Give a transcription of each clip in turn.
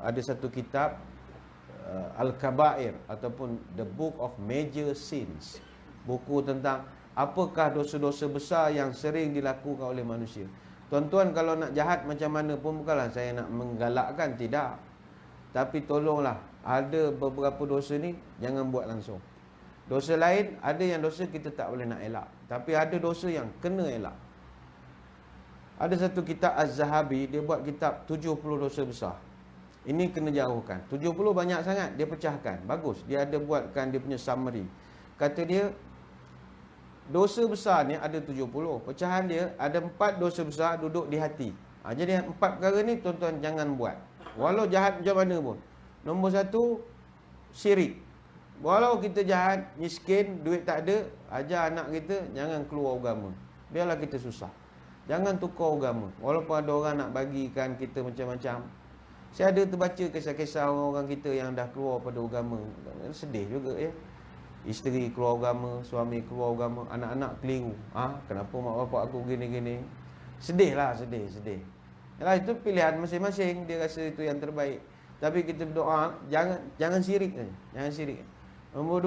ada satu kitab Al-Kabair ataupun The Book of Major Sins. Buku tentang apakah dosa-dosa besar yang sering dilakukan oleh manusia. Tuan-tuan kalau nak jahat macam mana pun, bukanlah saya nak menggalakkan, tidak. Tapi tolonglah, ada beberapa dosa ni jangan buat langsung. Dosa lain, ada yang dosa kita tak boleh nak elak, tapi ada dosa yang kena elak. Ada satu kitab Az-Zahabi, dia buat kitab 70 dosa besar. Ini kena jauhkan. 70 banyak sangat, dia pecahkan. Bagus, dia ada buatkan dia punya summary. Kata dia, dosa besar ni ada 70. Pecahan dia, ada 4 dosa besar duduk di hati. Jadi 4 perkara ni tuan-tuan jangan buat. Walau jahat macam mana pun. Nombor 1, syirik. Walau kita jahat, miskin, duit tak ada, ajar anak kita jangan keluar agama. Biarlah kita susah. Jangan tukar agama. Walaupun ada orang nak bagikan kita macam-macam. Saya ada terbaca kisah-kisah orang-orang kita yang dah keluar pada agama. Sedih juga ya. Isteri keluar agama, suami keluar agama, anak-anak keliru. Kenapa mak bapak aku gini-gini? Sedih lah, sedih. Yalah, itu pilihan masing-masing, dia rasa itu yang terbaik. Tapi kita berdoa, jangan syirik saja. Jangan syirik. Nombor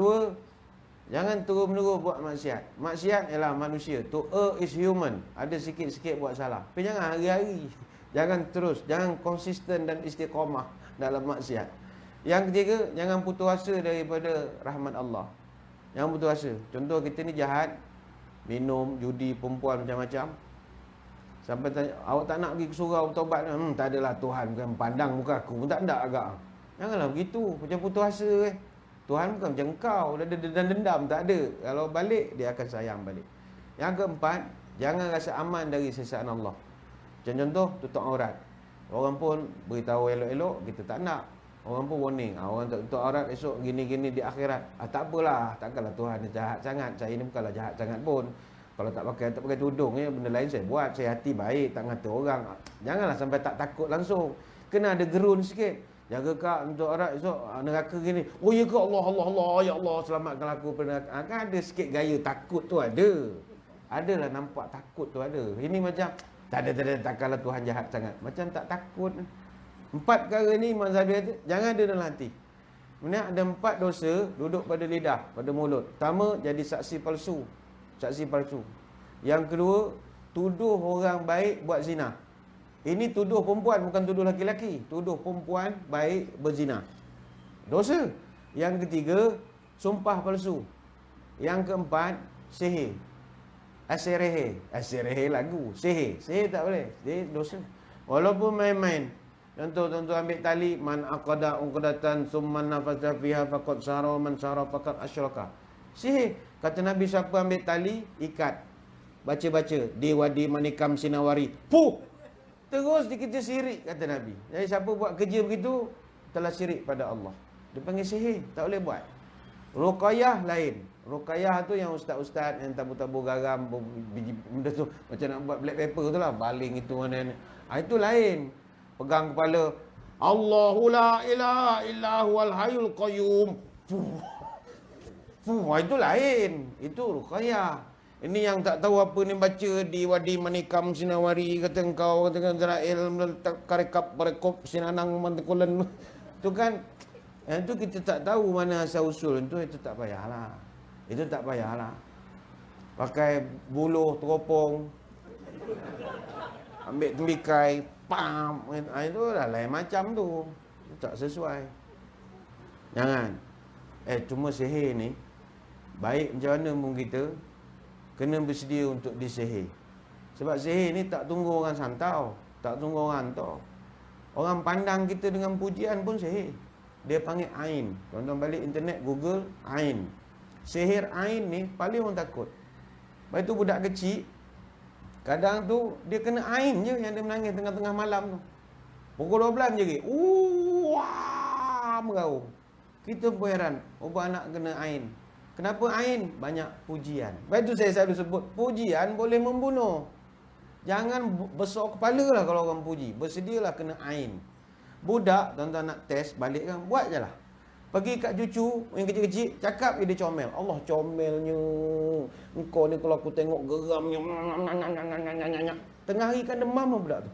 2, jangan terus-menerus buat maksiat. Maksiat ialah manusia. To err is human. Ada sikit-sikit buat salah. Tapi jangan hari-hari. Jangan terus, jangan konsisten dan istiqamah dalam maksiat. Yang ketiga, jangan putus asa daripada rahmat Allah. Jangan putus asa. Contoh kita ni jahat, minum, judi, perempuan macam-macam. Sampai tanya, awak tak nak pergi ke surau bertaubat? Tak adalah, Tuhan bukan pandang muka aku pun tak ada agak. Janganlah begitu, macam putus asa Tuhan bukan macam kau, dan dendam tak ada. Kalau balik, dia akan sayang balik. Yang keempat, jangan rasa aman dari siksaan Allah. Macam contoh, tutup aurat. Orang pun beritahu elok-elok, kita tak nak. Orang pun warning, orang tak tutup aurat esok gini-gini di akhirat. Tak apalah, takkanlah Tuhan ni jahat sangat. Saya ni bukanlah jahat sangat pun. Kalau tak pakai tudung ya, benda lain saya buat. Saya hati baik, tak ngata orang. Janganlah sampai tak takut langsung. Kena ada gerun sikit. Jaga kak untuk aurat esok neraka gini. Oh ya ke Allah, ya Allah selamatkan aku pada neraka. Kan ada sikit gaya takut tu ada. Adalah nampak takut tu ada. Ini macam tak ada, takkanlah Tuhan jahat sangat. Macam tak takut. 4 perkara ni Imam Zahabi kata, jangan ada dalam hati. Kemudian ada 4 dosa duduk pada lidah, pada mulut. Pertama, jadi saksi palsu. Saksi palsu. Yang kedua, tuduh orang baik buat zina. Ini tuduh perempuan, bukan tuduh laki-laki. Tuduh perempuan baik berzina. Dosa. Yang ketiga, sumpah palsu. Yang keempat, sihir. Asirehe lagu. Sihir tak boleh. Dia dosa. Walaupun main-main. Contoh ambil tali, man aqada uqdatan summan nafasa fiha faqad sara man sara faqad asyraka. Sihir. Kata Nabi, siapa ambil tali, ikat. Baca-baca, di wadi manikam sinawari. Puh! Terus dikita syirik, kata Nabi. Jadi siapa buat kerja begitu, telah syirik pada Allah. Dia panggil sihir, tak boleh buat. Ruqayyah lain. Ruqayyah tu yang ustaz-ustaz yang tabur-tabur garam biji benda tu, macam nak buat black paper tu lah, baling itu mana. Itu lain. Pegang kepala, Allahu la ilaha illa huwal hayyul qayyum. Itu lain. Itu ruqayyah. Ini yang tak tahu apa ni baca di wadi manikam sinawari, kata engkau, kata Israel karekap berekop sinanang mantekulan. Itu kan, itu kita tak tahu mana asal usul. Itu tak payahlah. Itu tak payahlah. Pakai buluh teropong, ambil tembikai, pam, itu dah lain macam tu. Tak sesuai. Jangan. Cuma sihir ni, baik macam mana pun kita kena bersedia untuk disihir. Sebab sihir ni tak tunggu orang santau, tak tunggu orang hantar. Orang pandang kita dengan pujian pun sihir. Dia panggil ain. Tonton balik internet, Google, ain. Sihir ain ni paling orang takut. Lepas tu budak kecil, kadang tu dia kena ain je yang dia menangis tengah-tengah malam tu. Pukul 12 je. Wah, meraung. Kita pun heran, ubah anak kena ain. Kenapa ain? Banyak pujian. Lepas tu saya selalu sebut, pujian boleh membunuh. Jangan besar kepala lah kalau orang puji. Bersedialah kena ain. Budak, tuan-tuan nak test balik kan, buat je lah. Pergi kat cucu yang kecil-kecil, cakap dia comel. Allah comelnya. Engkau ni kalau aku tengok geramnya. Tengah hari kan demam budak tu.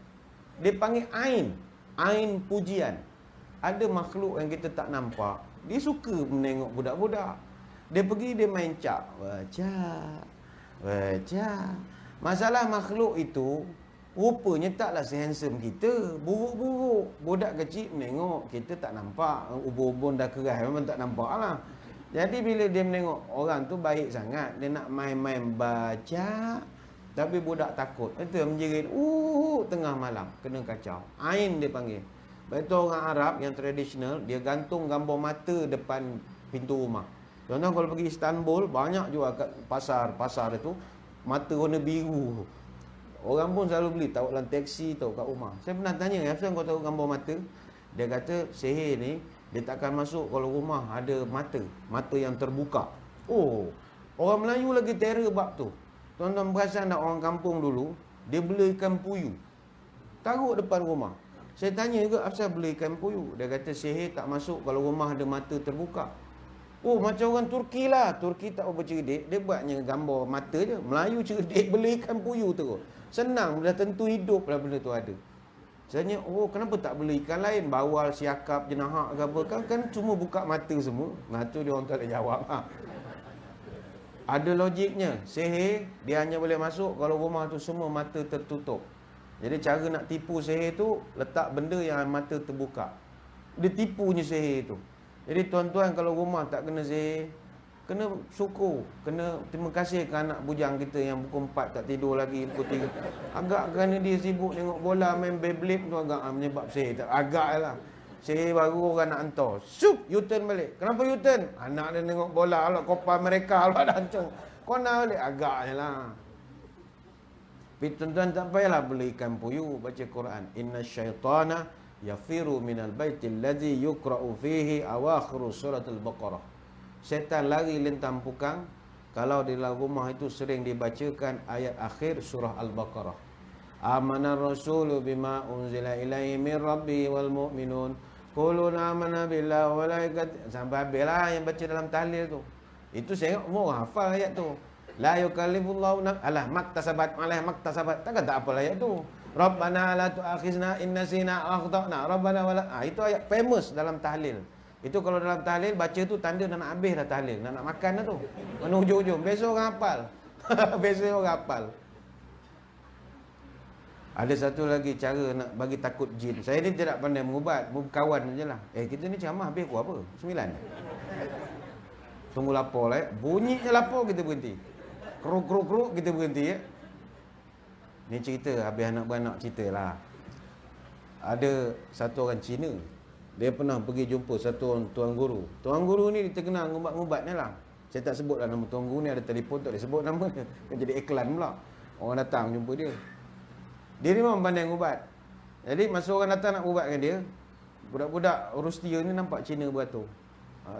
Dia panggil ain. Ain pujian. ada makhluk yang kita tak nampak, dia suka menengok budak-budak. Dia pergi, dia main cap. Baca. Masalah makhluk itu, rupanya taklah sehandsome kita. Buruk-buruk. Budak kecil menengok, kita tak nampak. Ubun-ubun dah keras, memang tak nampak lah. Jadi bila dia menengok orang tu baik sangat, dia nak main-main baca. Tapi budak takut. Itu yang menjerit, tengah malam. Kena kacau. Ain dia panggil. Betul orang Arab yang tradisional, dia gantung gambar mata depan pintu rumah. Contoh kalau pergi Istanbul, banyak juga kat pasar itu, mata warna biru. Orang pun selalu beli, tahu dalam teksi, tahu kat rumah. Saya pernah tanya, kenapa kau tahu gambar mata? Dia kata, sihir ni, dia takkan masuk kalau rumah ada mata yang terbuka. Oh, orang Melayu lagi terror bab tu. Tuan-tuan perasan tak orang kampung dulu, dia beli ikan puyuh, taruh depan rumah. Saya tanya juga, apasal beli ikan puyuh? Dia kata, sihir tak masuk kalau rumah ada mata terbuka. Oh, macam orang Turki lah. Turki tak apa cerdik, dia buatnya gambar mata je. Melayu cerdik, beli ikan puyuh terus. Senang, dah tentu hidup lah benda tu ada. Saya tanya, kenapa tak beli ikan lain? Bawal, siakap, jenahak ke apa? Kan cuma buka mata semua. Nah tu dia orang tak ada jawab. Ada logiknya. Sihir, dia hanya boleh masuk kalau rumah tu semua mata tertutup. Jadi cara nak tipu sihir tu, letak benda yang mata terbuka. Dia tipunya sihir tu. Jadi tuan-tuan kalau rumah tak kena sihir, kena syukur. Kena terima kasih ke anak bujang kita yang pukul 4 tak tidur lagi, pukul 3. Agak kerana dia sibuk tengok bola, main Beyblade tu agak menyebab sihir. Agak lah. Sihir baru orang nak hantar. Syuk, U-turn balik. Kenapa U-turn? Anak dia tengok bola, alat kopar mereka, alat dah hancur. Kau nak balik? Agaknya lah. Tapi tuan-tuan tak payahlah beli ikan puyuh, baca Quran. Inna syaitana yafiru minal baitil ladzi yukra'u fihi awakhiru suratul Baqarah. Syaitan lari lintang pukang kalau di dalam rumah itu sering dibacakan ayat akhir surah Al-Baqarah. Amana rasulu bima unzila ilaihi min rabbi wal mu'minun. Qulun amana billahi wa malaikatihi. Sampai habislah yang baca dalam tahlil tu. Itu saya mau hafal ayat tu. La yukallifullahu maktasabat alaiha maktasabat. Takkan tak apa ayat tu. Rabbana la tu'akhizna in nasina aw akhtana. Rabbana wala. Itu ayat famous dalam tahlil. Itu kalau dalam tahlil baca tu tanda nak habis dah tahlil, nak makan dah tu. Mana hujung-hujung. Besok orang hafal. Besok orang hafal. Ada satu lagi cara nak bagi takut jin. Saya ni tidak pandai mengubat, kawan sajalah. Kita ni ceramah habis pukul apa? 9. Tunggu lapor lah. Bunyinya lapor kita berhenti. Keruk-keruk kita berhenti ya. Ni cerita, habis anak-beranak cerita lah. Ada satu orang Cina, dia pernah pergi jumpa satu orang tuan guru. Tuan guru ni terkenal ngubat-ngubat ni lah. Saya tak sebut lah nama tuan guru ni, ada telefon tak disebut nama dia. Kan jadi iklan pula. Orang datang jumpa dia. Dia ni memang pandai ngubat. Jadi masa orang datang nak ubatkan dia, budak-budak Rustia ni nampak Cina beratur.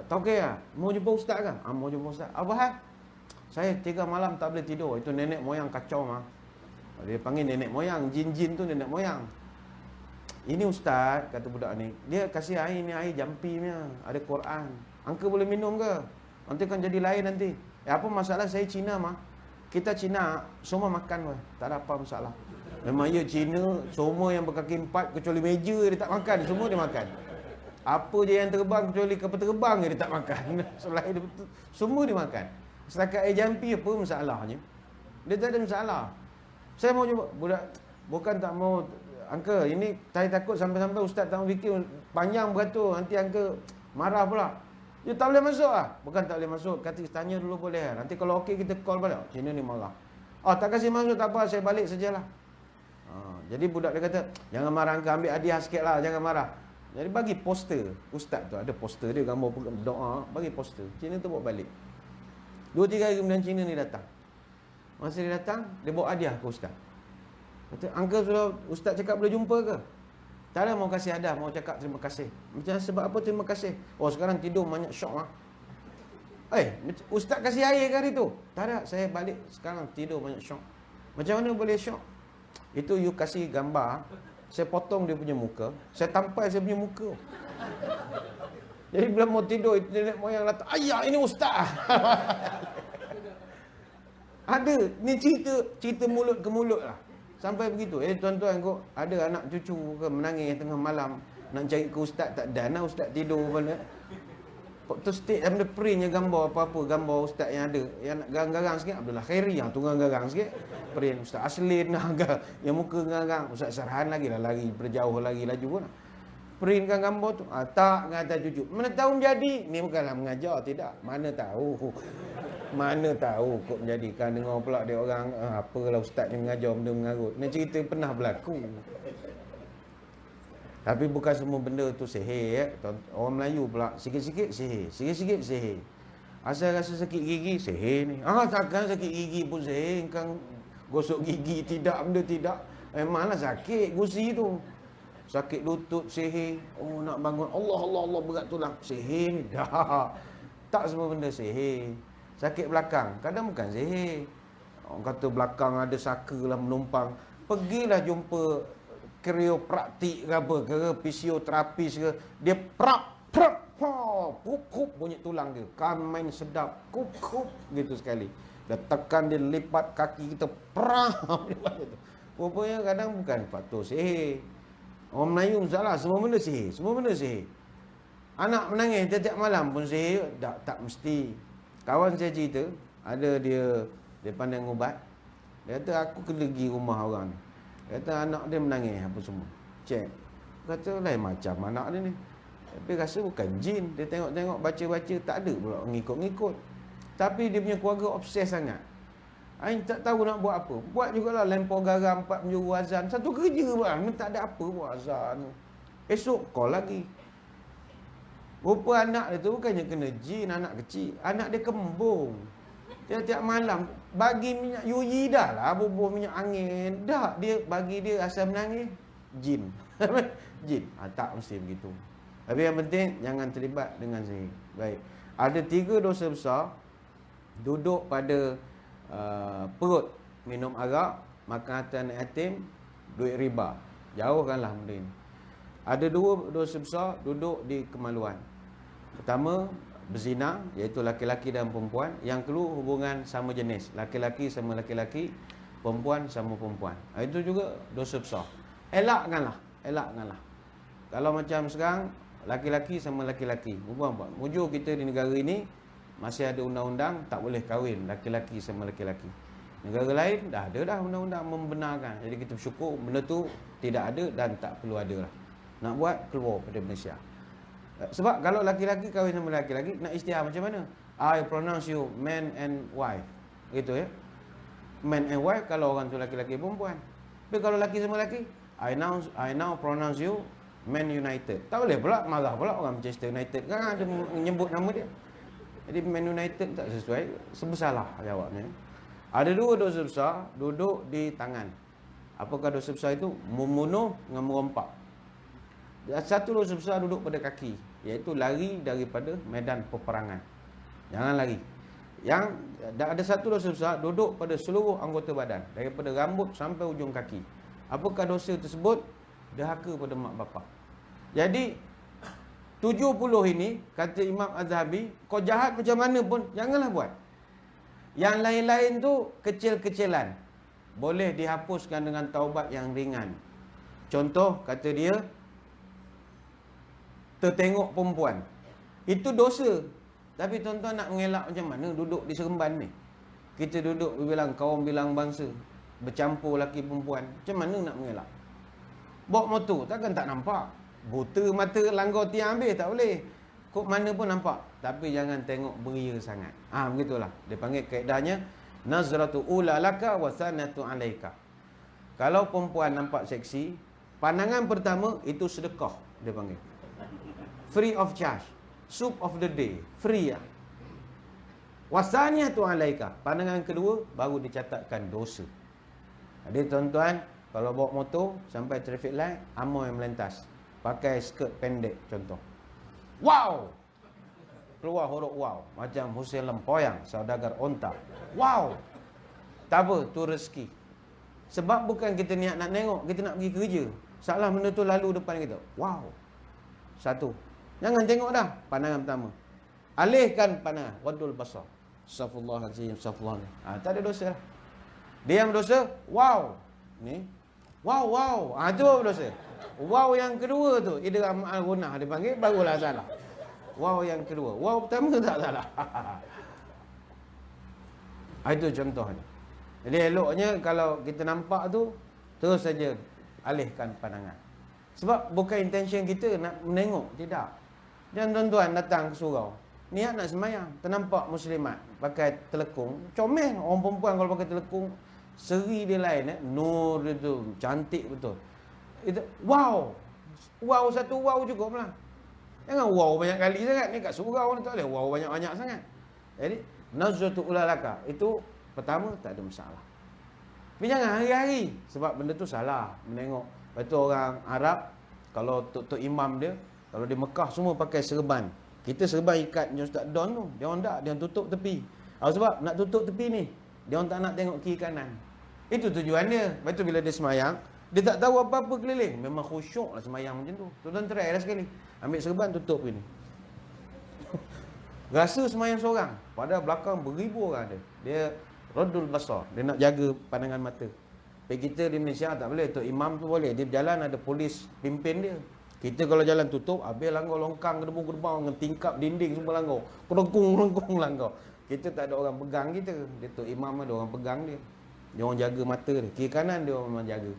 Tahu ke ya? Mau jumpa ustaz ke? Mau jumpa ustaz. Apa hal? Saya 3 malam tak boleh tidur. Itu nenek moyang kacau mah. Dia panggil nenek moyang. Jin-jin tu nenek moyang. Ini ustaz, kata budak ni. Dia kasih air ni, air jampi punya. Ada Quran. Angka boleh minum ke? Nanti kan jadi lain nanti. Apa masalah saya Cina mah? Kita Cina semua makan pun. Tak ada apa masalah. Memang ya Cina, semua yang berkaki 4 kecuali meja dia tak makan. Semua dia makan. Apa je yang terbang kecuali kapal terbang dia tak makan. Selain dia betul, semua dia makan. Setakat air jampi apa masalahnya? Dia tak ada masalah. Saya mau cuba budak, bukan tak mau angka. Ini saya takut sampai-sampai ustaz tak fikir panjang beratur, nanti angka marah pula. Dia tak boleh masuk ah. Bukan tak boleh masuk, kata tanya dulu boleh. Nanti kalau okey kita call balik. Cina ni marah. Tak kasih masuk tak apa, saya balik sajalah. Jadi budak dia kata, jangan marah angka, ambil hadiah sikit lah, jangan marah. Jadi bagi poster. Ustaz tu ada poster dia, gambar doa, bagi poster. Cina tu bawa balik. 2-3 hari kemudian Cina ni datang. Masa dia datang, dia bawa hadiah ke ustaz. Kata, angka sudah ustaz cakap boleh jumpa ke? Tak ada, mau kasih hadiah, mau cakap terima kasih. Macam sebab apa terima kasih? Sekarang tidur banyak syok lah. Ustaz kasih air ke hari tu? Tak ada, saya balik sekarang tidur banyak syok. Macam mana boleh syok? Itu you kasih gambar, saya potong dia punya muka, saya tampal saya punya muka. Jadi bila mau tidur, itu nenek moyang kata, ayah ini ustaz. Ada, ni cerita mulut ke mulut lah. Sampai begitu. Tuan-tuan kok ada anak cucu ke menangis tengah malam. Nak cari ke ustaz tak dan lah, ustaz tidur mana. Tu state benda printnya gambar apa-apa, gambar ustaz yang ada. Yang nak garang-garang sikit Abdullah Khairi, yang tu garang-garang sikit. Print Ustaz Aslin yang muka garang. Ustaz Sarhan lagi lah, lari berjauh lagi laju lah. Printkan gambar tu. Tak kata cucu. Mana tahu menjadi. Ni bukanlah mengajar, tidak. Mana tahu. Mana tahu kok menjadikan. Dengar pula dia orang, apalah ustaz yang mengajar benda mengarut. Ni cerita pernah berlaku. Tapi bukan semua benda tu sihir. Orang Melayu pula, sikit-sikit sihir. Sikit-sikit sihir. Asal rasa sakit gigi, sihir ni. Takkan sakit gigi pun sihir. Kan gosok gigi, tidak benda tidak. Memanglah sakit gusi tu. Sakit lutut, sihir. Nak bangun, Allah, berat tulang. Sihir ni, dah. Tak semua benda sihir. Sakit belakang, kadang bukan sihir. Orang kata belakang ada saka lah menumpang. Pergilah jumpa kriopraktik ke apa, ke fisioterapis ke. Dia kup bunyi tulang dia. Kan main sedap, kup gitu sekali. Dia tekan, dia lipat kaki kita, rupanya kadang bukan faktor sihir. Orang Melayu salah, semua benda sihir. Semua benda sihir. Anak menangis tiap-tiap malam pun sihir? Tak mesti. Kawan saya cerita, ada dia pandai ubat. Dia kata, aku kena pergi rumah orang ni. Dia kata, anak dia menangis apa semua. Cek. Dia kata, lain macam anak dia ni. Tapi rasa bukan jin. Dia tengok-tengok, baca-baca, tak ada pula ngikut-ngikut. Tapi dia punya keluarga obses sangat. Ain tak tahu nak buat apa. Buat jugalah lempar garam 4 penjuru azan. Satu kerja bang, tak ada apa buat azan. Esok call lagi. Rupa anak dia tu bukannya kena jin, anak kecil. Anak dia kembung. Tiap-tiap malam bagi minyak yuyi dah lah, bubuh minyak angin. Dah dia bagi dia asal menangis jin. Jin. Tak mesti begitu. Tapi yang penting jangan terlibat dengan sihir. Baik. Ada 3 dosa besar. Duduk pada perut, minum arak, makan harta anak yatim, duit riba. Jauhkanlah benda ini. Ada 2 dosa besar, duduk di kemaluan. Pertama, berzina, iaitu laki-laki dan perempuan. Yang kedua, hubungan sama jenis, laki-laki sama laki-laki, perempuan sama perempuan. Itu juga dosa besar. Elakkanlah. Kalau macam sekarang, laki-laki sama laki-laki, perempuan. Mujur kita di negara ini masih ada undang-undang tak boleh kahwin laki-laki sama laki-laki. Negara lain dah ada dah undang-undang membenarkan. Jadi kita bersyukur benda tu tidak ada dan tak perlu ada lah. Nak buat, keluar pada Malaysia. Sebab kalau laki-laki kahwin sama laki-laki, nak istiar macam mana? I pronounce you man and wife. Gitu ya. Man and wife kalau orang tu laki-laki perempuan. Tapi kalau laki sama laki, I now pronounce you Man United. Tak boleh pula, marah pula orang Manchester United. Kan ada menyebut nama dia. Jadi Man United tak sesuai, sebesalah jawabnya. Ada 2 dosa besar, duduk di tangan. Apakah dosa besar itu? Membunuh dengan merompak. Satu dosa besar duduk pada kaki, iaitu lari daripada medan peperangan. Jangan lari. Yang ada satu dosa besar, duduk pada seluruh anggota badan, daripada rambut sampai ujung kaki. Apakah dosa tersebut? Derhaka pada mak bapak. Jadi 70 ini, kata Imam Az-Zahabi, kau jahat macam mana pun, janganlah buat. Yang lain-lain tu kecil-kecilan, boleh dihapuskan dengan taubat yang ringan. Contoh, kata dia, tertengok perempuan. Itu dosa. Tapi tuan-tuan nak mengelak macam mana duduk di Seremban ni? Kita duduk bilang kaum bilang bangsa, bercampur laki perempuan. Macam mana nak mengelak? Bawa motor, takkan tak nampak. Buta mata langgar tiang habis, tak boleh. Kok mana pun nampak. Tapi jangan tengok beria sangat. Begitulah. Dia panggil kaedahnya, nazratu ula laka wa sanatu alaika. Kalau perempuan nampak seksi, pandangan pertama itu sedekah, dia panggil. Free of charge. Soup of the day. Free lah. Wasaniyatu alaika. Pandangan kedua, baru dicatatkan dosa. Jadi tuan-tuan, kalau bawa motor sampai traffic light, amoy melintas. Pakai skirt pendek contoh. Wow! Keluar huruf wow. Macam Hussein Lempoyang, saudagar onta. Wow! Tak apa, tu rezeki. Sebab bukan kita niat nak tengok, kita nak pergi kerja. Salah benda tu lalu depan kita. Wow! Satu. Jangan tengok dah. Pandangan pertama. Alihkan pandangan. Wadul basar. Astaghfirullahaladzim. Astaghfirullahaladzim. Tak ada dosa lah. Dia yang berdosa, wow. Ni. Wow. Itu apa dosa? Wow yang kedua tu idgham al-gunnah dia panggil, barulah salah. Wow yang kedua. Wow pertama tak salah. Itu contohnya. Jadi eloknya kalau kita nampak tu, terus saja alihkan pandangan. Sebab bukan intention kita nak menengok, tidak. Jangan tuan-tuan datang ke surau, niat nak sembahyang, ternampak muslimat pakai telekung, comel. Orang perempuan kalau pakai telekung, seri dia lain, nur dia tu cantik betul. Itu wow. Wow satu wow cukup lah. Jangan wow banyak kali sangat. Ni kat surau ni tak boleh wow banyak-banyak sangat. Jadi nazratu ulalaka itu pertama tak ada masalah. Tapi jangan hari-hari, sebab benda tu salah menengok. Lepas tu orang Arab, kalau tok imam dia, kalau di Mekah semua pakai serban. Kita serban ikat macam Ustaz Don tu. Dia orang tak, dia orang tutup tepi. Sebab nak tutup tepi ni, dia orang tak nak tengok kiri kanan. Itu tujuan dia. Lepas tu bila dia semayang, dia tak tahu apa-apa keliling. Memang khusyuk lah semayang macam tu. Tuan-tuan try lah sekali. Ambil serban, tutup gini. Rasa semayang seorang. Padahal belakang beribu orang ada. Dia Radul basar. Dia nak jaga pandangan mata. Tapi kita di Malaysia tak boleh. Tok imam tu boleh. Dia berjalan ada polis pimpin dia. Kita kalau jalan tutup, habis langgar longkang, gedebung-gedebung dengan tingkap dinding semua langgar. Kelengkung langgar. Kita tak ada orang pegang kita. Dia tok imam ada orang pegang dia. Dia orang jaga mata dia. Kiri kanan dia orang memang jaga.